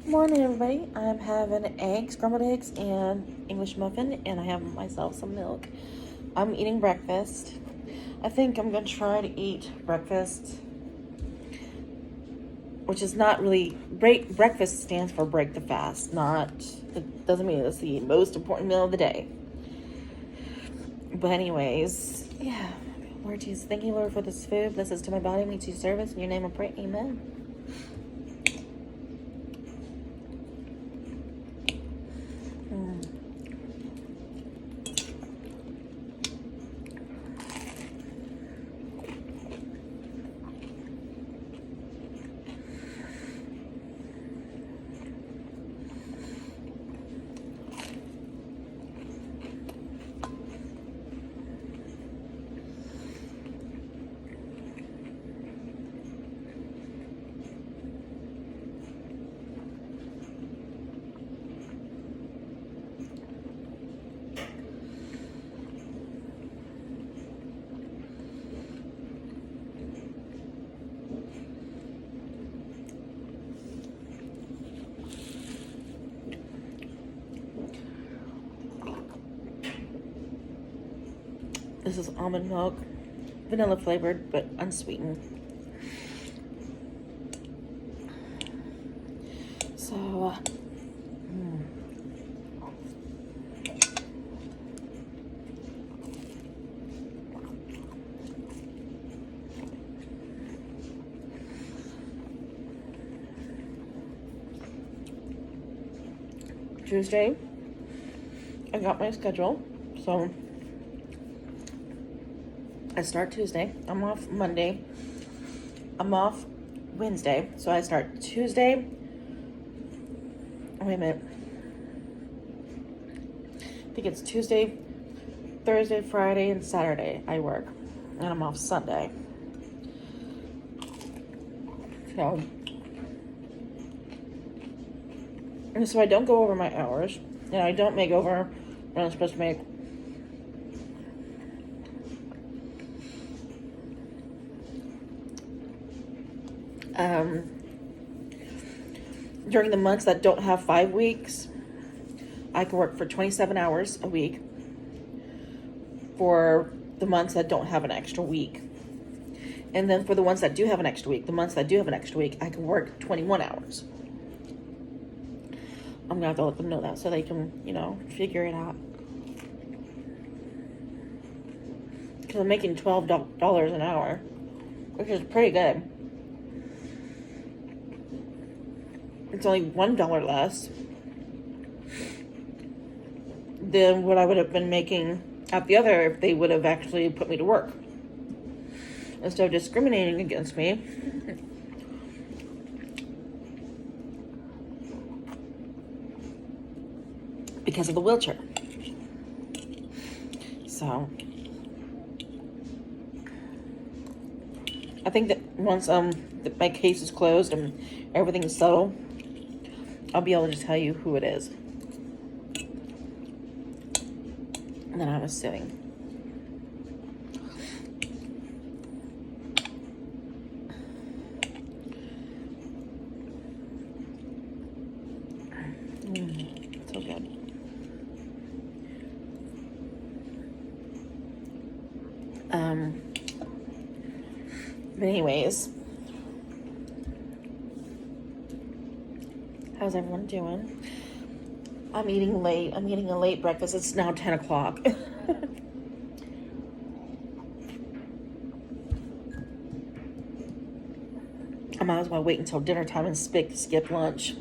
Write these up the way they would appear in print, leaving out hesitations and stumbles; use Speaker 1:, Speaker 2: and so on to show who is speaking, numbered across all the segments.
Speaker 1: Morning, everybody. I'm having eggs, scrambled eggs, and English muffin, and I have myself some milk. I'm eating breakfast. I think I'm going to try to eat breakfast, which is not really breakfast stands for break the fast. It doesn't mean it's the most important meal of the day. But anyways, yeah. Lord Jesus, thank you, Lord, for this food. Bless us to my body, meet you service. In your name I pray, amen. This is almond milk, vanilla flavored, but unsweetened. So, Tuesday, I got my schedule. So, I start Tuesday. I'm off Monday. I'm off Wednesday. So I start Tuesday. Wait a minute. I think it's Tuesday, Thursday, Friday, and Saturday I work. And I'm off Sunday. So I don't go over my hours. And I don't make over what I'm supposed to make. During the months that don't have 5 weeks, I can work for 27 hours a week. For the months that don't have an extra week. And then for the ones that do have an extra week, I can work 21 hours. I'm going to have to let them know that so they can, figure it out. Because I'm making $12 an hour, which is pretty good. It's only $1 less than what I would have been making at the other if they would have actually put me to work. Instead of discriminating against me. Because of the wheelchair. So I think that once that my case is closed and everything is settled, I'll be able to tell you who it is. And then I was suing. So good. But anyways, how's everyone doing? I'm eating late. I'm eating a late breakfast. It's now 10 o'clock. I might as well wait until dinner time and skip lunch.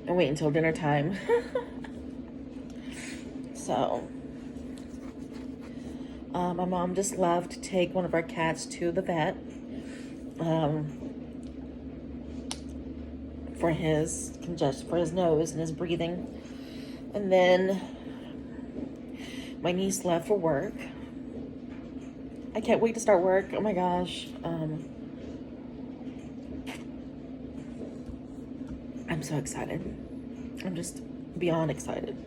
Speaker 1: And wait until dinner time. So, my mom just left to take one of our cats to the vet. For his nose and his breathing. And then my niece left for work. I can't wait to start work. Oh my gosh. I'm so excited. I'm just beyond excited.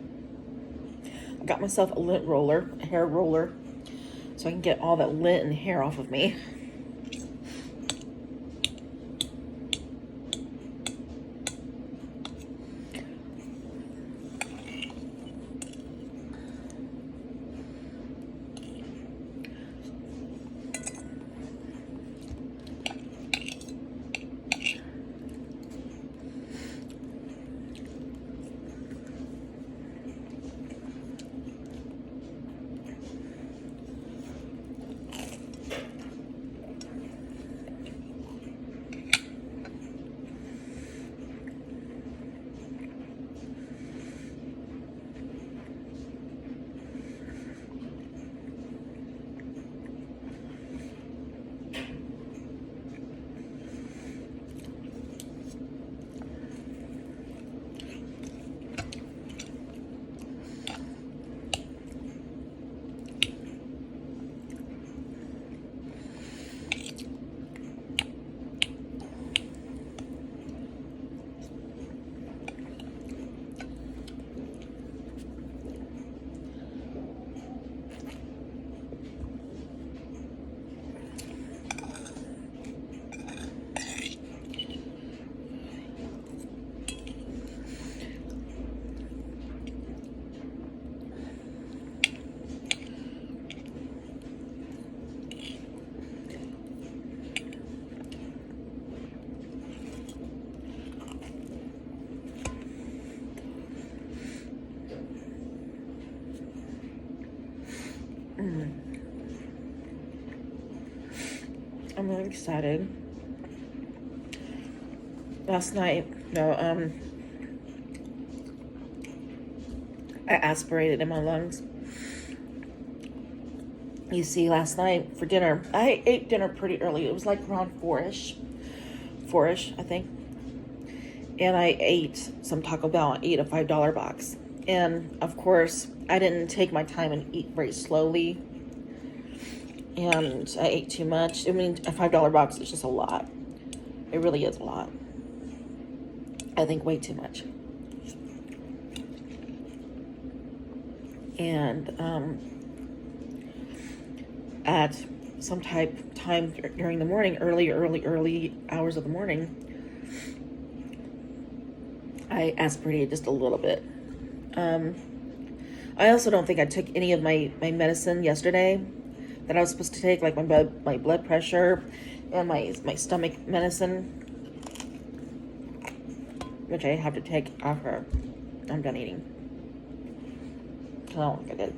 Speaker 1: I got myself a hair roller, so I can get all that lint and hair off of me. I'm excited. Last night, no, I aspirated in my lungs. You see, last night for dinner, I ate dinner pretty early. It was like around 4-ish, I think. And I ate some Taco Bell. I ate a $5 box. And of course, I didn't take my time and eat very slowly. And I ate too much. I mean, a $5 box is just a lot. It really is a lot. I think way too much. And at some time during the morning, early hours of the morning, I aspirated just a little bit. I also don't think I took any of my medicine yesterday that I was supposed to take, like my blood pressure and my stomach medicine, which I have to take after I'm done eating. I don't think I did.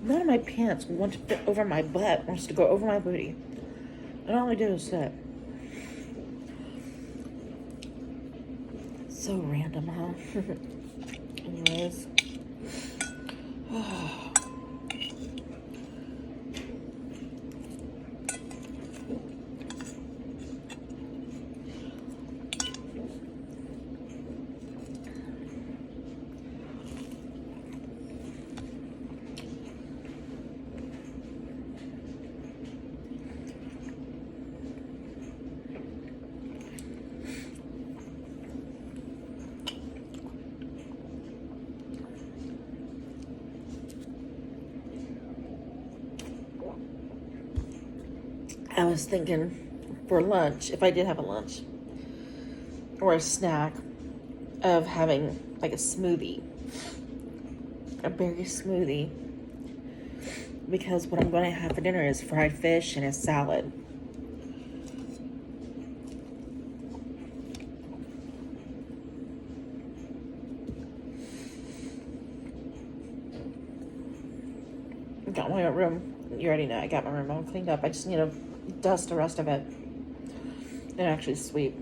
Speaker 1: None of my pants want to fit over my butt, wants to go over my booty. And all I do is sit. So random, huh? Anyways. I was thinking for lunch, if I did have a lunch or a snack, of having like a smoothie, a berry smoothie, because what I'm going to have for dinner is fried fish and a salad. Got my room. You already know I got my room all cleaned up. I just need to dust the rest of it and actually sweep.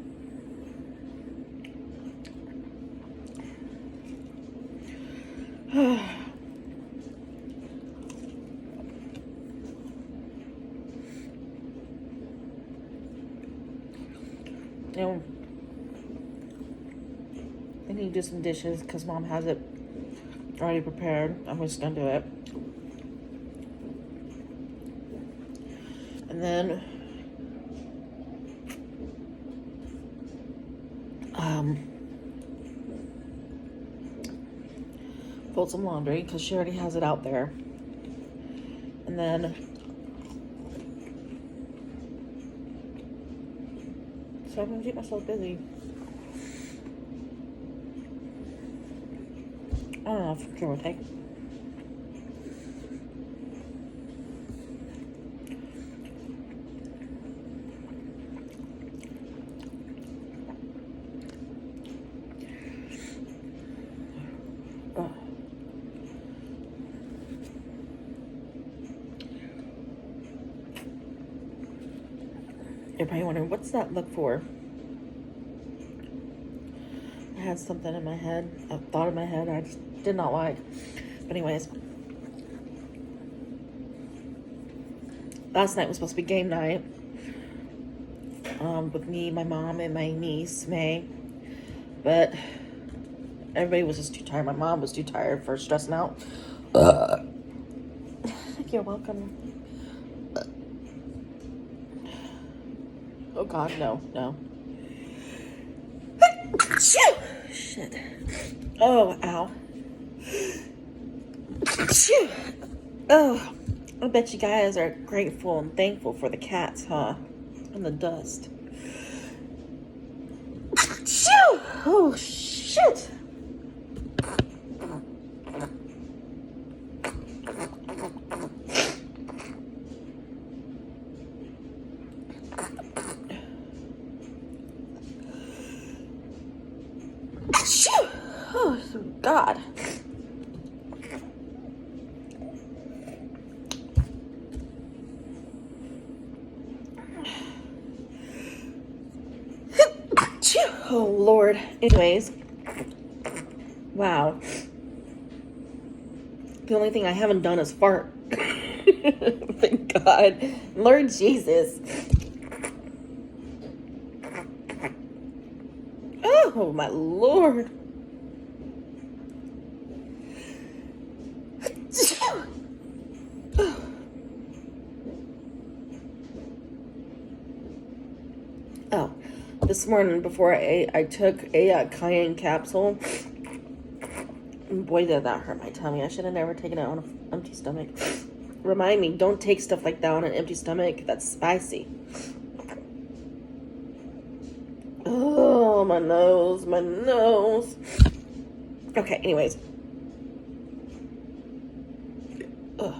Speaker 1: You know, I need to do some dishes because Mom has it already prepared. I'm just gonna do it. And then fold some laundry because she already has it out there. And then so I'm gonna keep myself busy. I don't know if it's give or take. You're probably wondering, what's that look for? I had something in my head, a thought in my head I just did not like. But anyways, last night was supposed to be game night with me, my mom, and my niece, May. But everybody was just too tired. My mom was too tired for stressing out. You're welcome. Oh God, no. Shit. Oh, ow. Shit. Oh, I bet you guys are grateful and thankful for the cats, huh? And the dust. Shoo! Oh, shit. God. Oh, Lord. Anyways. Wow. The only thing I haven't done is fart. Thank God. Lord Jesus. Oh, my Lord. Oh, this morning before I ate, I took a cayenne capsule. Boy, did that hurt my tummy. I should have never taken it on an empty stomach. Remind me, don't take stuff like that on an empty stomach. That's spicy. Oh, my nose, my nose. Okay, anyways. Ugh.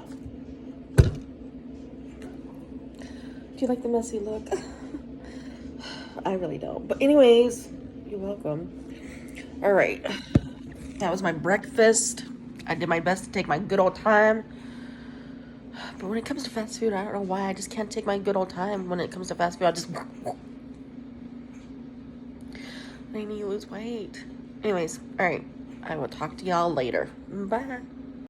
Speaker 1: Do you like the messy look? I really don't. But anyways, you're welcome. All right. That was my breakfast. I did my best to take my good old time. But when it comes to fast food, I don't know why. I just can't take my good old time when it comes to fast food. I just... I need to lose weight. Anyways, all right. I will talk to y'all later. Bye.